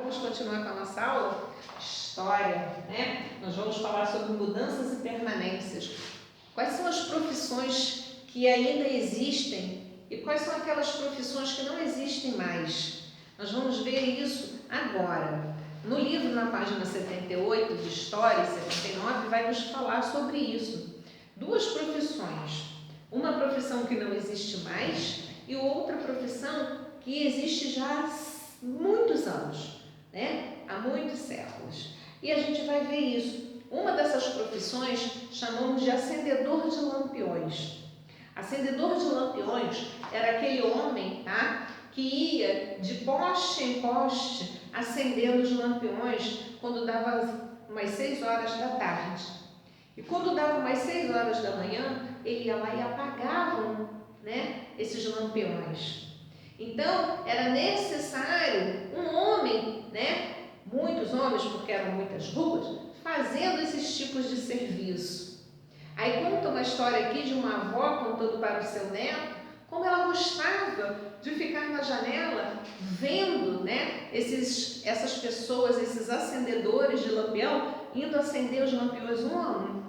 vamos continuar com a nossa aula? História, né? Nós vamos falar sobre mudanças e permanências. Quais são as profissões que ainda existem e quais são aquelas profissões que não existem mais? Nós vamos ver isso agora. No livro, na página 78 de História, 79, vai nos falar sobre isso. Duas profissões. Uma profissão que não existe mais e outra profissão que existe já há muitos anos, né? Há muitos séculos. E a gente vai ver isso. Uma dessas profissões chamamos de acendedor de lampiões. Acendedor de lampiões era aquele homem, tá? Que ia de poste em poste acendendo os lampiões quando dava umas 6 horas da tarde. E quando dava umas 6 horas da manhã, ele ia lá e apagava, né, esses lampiões. Então, era necessário um homem, né, muitos homens, porque eram muitas ruas, fazendo esses tipos de serviço. Aí conta uma história aqui de uma avó contando para o seu neto como ela gostava de ficar na janela vendo, né, essas pessoas, esses acendedores de lampião, indo acender os lampiões um a um.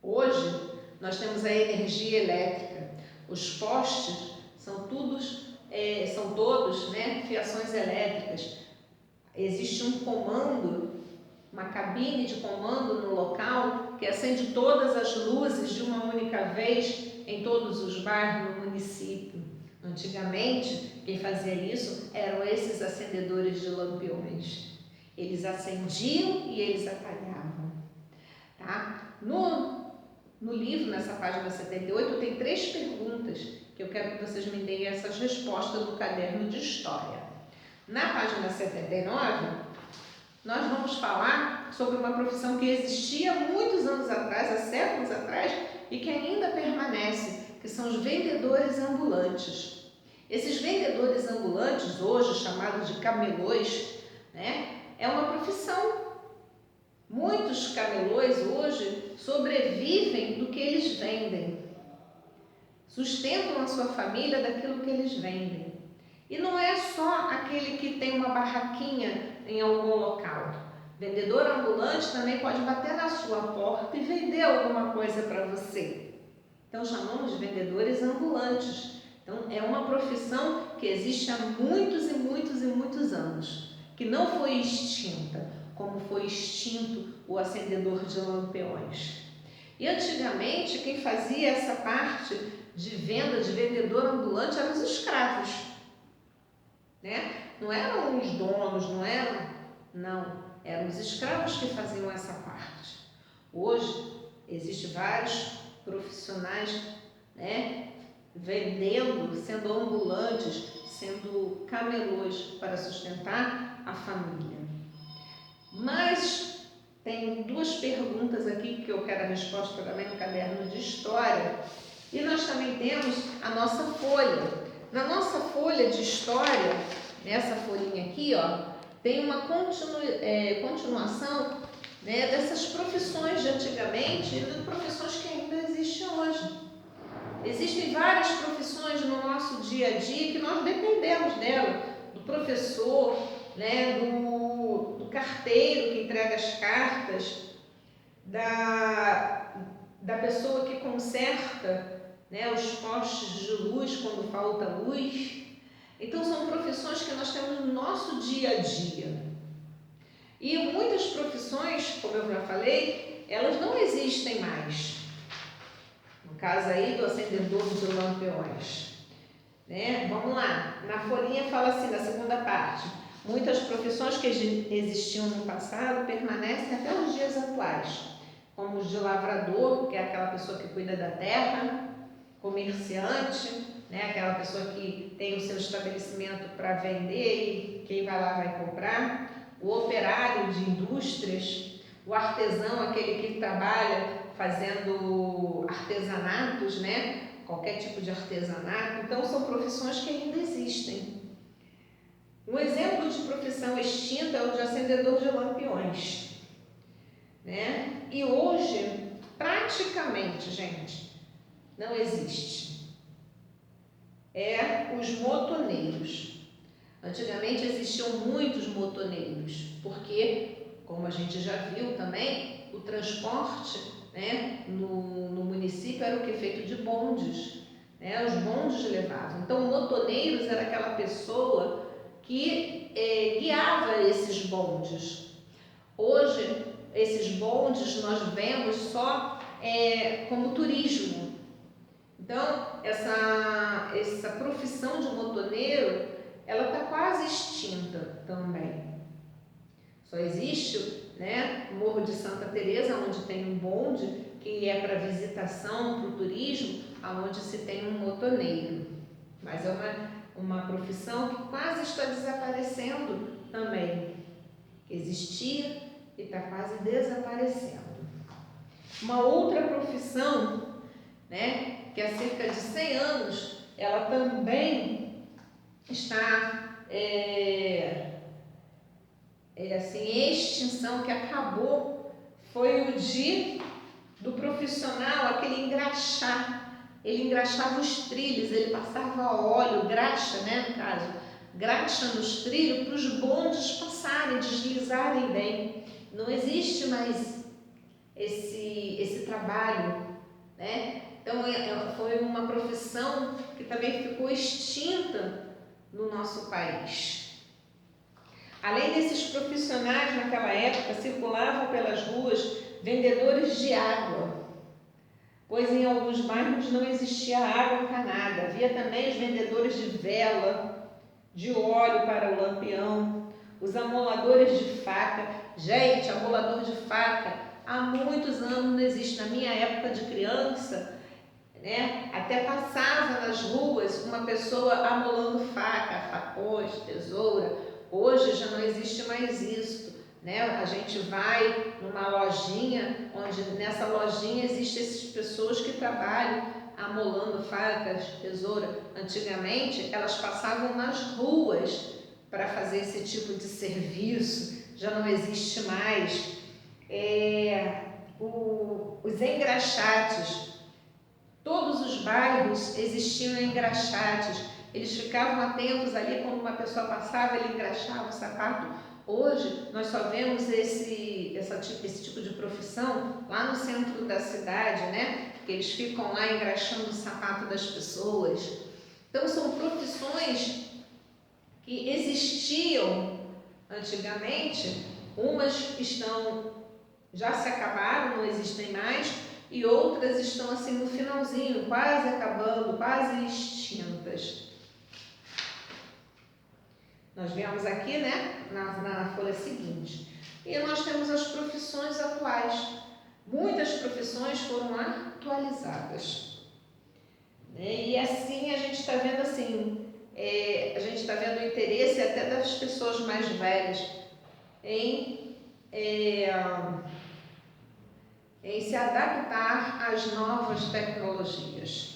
Hoje, nós temos a energia elétrica. Os postes são todos, né, fiações elétricas. Existe um comando, uma cabine de comando no local que acende todas as luzes de uma única vez em todos os bairros do município. Antigamente, quem fazia isso eram esses acendedores de lampiões. Eles acendiam e eles apagavam. Tá? No livro, nessa página 78, tem 3 perguntas que eu quero que vocês me deem essas respostas no caderno de História. Na página 79, nós vamos falar sobre uma profissão que existia muitos anos atrás, há séculos atrás, e que ainda permanece, que são os vendedores ambulantes. Esses vendedores ambulantes, hoje chamados de camelôs, né, é uma profissão. Muitos camelôs hoje sobrevivem do que eles vendem, sustentam a sua família daquilo que eles vendem. E não é só aquele que tem uma barraquinha em algum local. Vendedor ambulante também pode bater na sua porta e vender alguma coisa para você. Então chamamos de vendedores ambulantes. Então é uma profissão que existe há muitos e muitos e muitos anos, que não foi extinta, como foi extinto o acendedor de lampiões. E antigamente quem fazia essa parte de venda, de vendedor ambulante, eram os escravos, né? Não eram os donos, eram os escravos que faziam essa parte. Hoje existem vários profissionais, né, vendendo, sendo ambulantes, sendo camelôs para sustentar a família. Mas tem 2 perguntas aqui que eu quero a resposta também no caderno de História. E nós também temos a nossa folha. Na nossa folha de História, nessa folhinha aqui, ó, tem uma continuação, né, dessas profissões de antigamente e das profissões que ainda existem hoje. Existem várias profissões no nosso dia a dia que nós dependemos dela, do professor, né, do carteiro que entrega as cartas, da pessoa que conserta, né, os postes de luz quando falta luz. Então são profissões que nós temos no nosso dia a dia. E muitas profissões, como eu já falei, elas não existem mais. No caso aí do acendedor de lampiões, né? Vamos lá, na folhinha fala assim, na segunda parte: muitas profissões que existiam no passado permanecem até os dias atuais, como os de lavrador, que é aquela pessoa que cuida da terra, comerciante, né? Aquela pessoa que tem o seu estabelecimento para vender e quem vai lá vai comprar, o operário de indústrias, o artesão, aquele que trabalha fazendo artesanatos, né? Qualquer tipo de artesanato. Então são profissões que ainda existem. Um exemplo de profissão extinta é o de acendedor de lampiões, né? E hoje, praticamente, gente, não existe. É os motoneiros. Antigamente existiam muitos motoneiros, porque, como a gente já viu também, o transporte, né, no município era o que? Feito de bondes, né? Os bondes levavam. Então, motoneiros era aquela pessoa que guiava esses bondes. Hoje, esses bondes nós vemos só como turismo. Então, essa profissão de motoneiro, ela está quase extinta também. Só existe, né, o Morro de Santa Teresa, onde tem um bonde, que é para visitação, para o turismo, onde se tem um motoneiro. Mas é uma profissão que quase está desaparecendo também. Existia e está quase desaparecendo. Uma outra profissão, né, que há cerca de 100 anos, ela também está em extinção, que acabou, foi o do profissional, aquele engraxar. Ele engraxava os trilhos, ele passava óleo, graxa, né, no caso, graxa nos trilhos para os bondes passarem, deslizarem bem. Não existe mais esse trabalho, né? Então, foi uma profissão que também ficou extinta no nosso país. Além desses profissionais, naquela época, circulavam pelas ruas vendedores de água, pois em alguns bairros não existia água encanada. Havia também os vendedores de vela, de óleo para o lampião, os amoladores de faca. Gente, amolador de faca, há muitos anos não existe. Na minha época de criança, né, até passava nas ruas uma pessoa amolando faca, facões, tesoura. Hoje já não existe mais isso, né? A gente vai numa lojinha, onde nessa lojinha existem essas pessoas que trabalham amolando facas, tesoura. Antigamente elas passavam nas ruas para fazer esse tipo de serviço, já não existe mais. Os engraxates, todos os bairros existiam engraxates. Eles ficavam atentos ali, quando uma pessoa passava, ele engraxava o sapato. Hoje, nós só vemos esse tipo de profissão lá no centro da cidade, né? Eles ficam lá engraxando o sapato das pessoas. Então, são profissões que existiam antigamente. Umas já se acabaram, não existem mais, e outras estão assim no finalzinho, quase acabando, quase extintas. Nós vemos aqui, né, na folha seguinte. E nós temos as profissões atuais. Muitas profissões foram atualizadas. E assim a gente está vendo a gente está vendo o interesse até das pessoas mais velhas em se adaptar às novas tecnologias.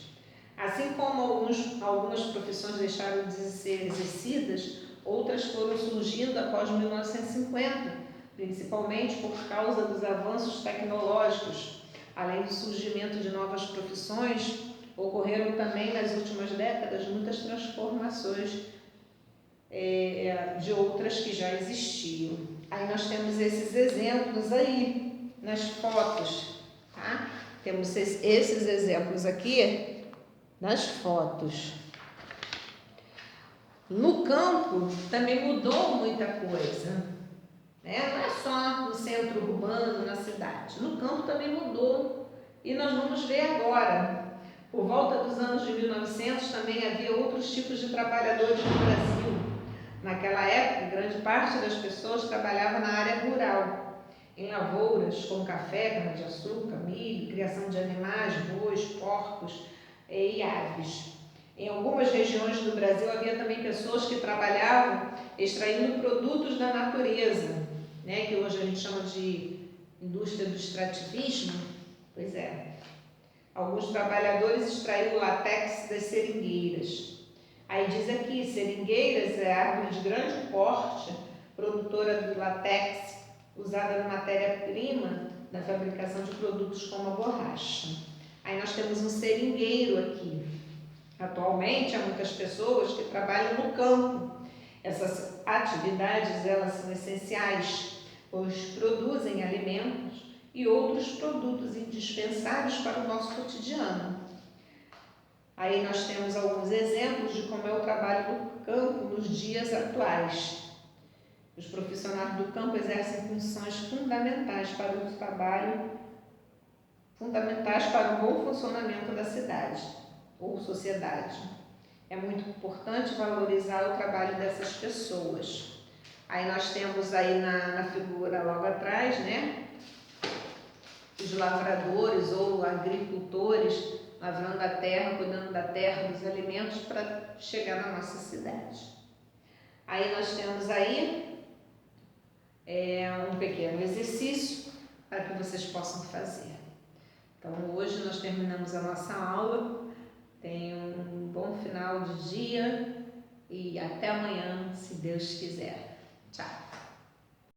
Assim como algumas profissões deixaram de ser exercidas, outras foram surgindo após 1950, principalmente por causa dos avanços tecnológicos. Além do surgimento de novas profissões, ocorreram também nas últimas décadas muitas transformações de outras que já existiam. Aí nós temos esses exemplos aí nas fotos, tá? Temos esses exemplos aqui nas fotos. No campo também mudou muita coisa, né? Não é só no centro urbano, na cidade. No campo também mudou. E nós vamos ver agora. Por volta dos anos de 1900 também havia outros tipos de trabalhadores no Brasil. Naquela época, grande parte das pessoas trabalhava na área rural, em lavouras, como café, cana-de-açúcar, milho, criação de animais, bois, porcos e aves. Em algumas regiões do Brasil havia também pessoas que trabalhavam extraindo produtos da natureza, né, que hoje a gente chama de indústria do extrativismo. Pois é. Alguns trabalhadores extraíam o látex das seringueiras. Aí diz aqui, seringueiras é árvore de grande porte, produtora do látex, usada na matéria-prima da fabricação de produtos como a borracha. Aí nós temos um seringueiro aqui. Atualmente, há muitas pessoas que trabalham no campo. Essas atividades, elas são essenciais, pois produzem alimentos e outros produtos indispensáveis para o nosso cotidiano. Aí nós temos alguns exemplos de como é o trabalho do campo nos dias atuais. Os profissionais do campo exercem funções fundamentais para o trabalho, fundamentais para o bom funcionamento da cidade ou sociedade. É muito importante valorizar o trabalho dessas pessoas. Aí nós temos aí na figura logo atrás, né, os lavradores ou agricultores lavrando a terra, cuidando da terra, dos alimentos para chegar na nossa cidade. Aí nós temos aí um pequeno exercício para que vocês possam fazer. Então hoje nós terminamos a nossa aula. Tenham um bom final de dia e até amanhã, se Deus quiser. Tchau!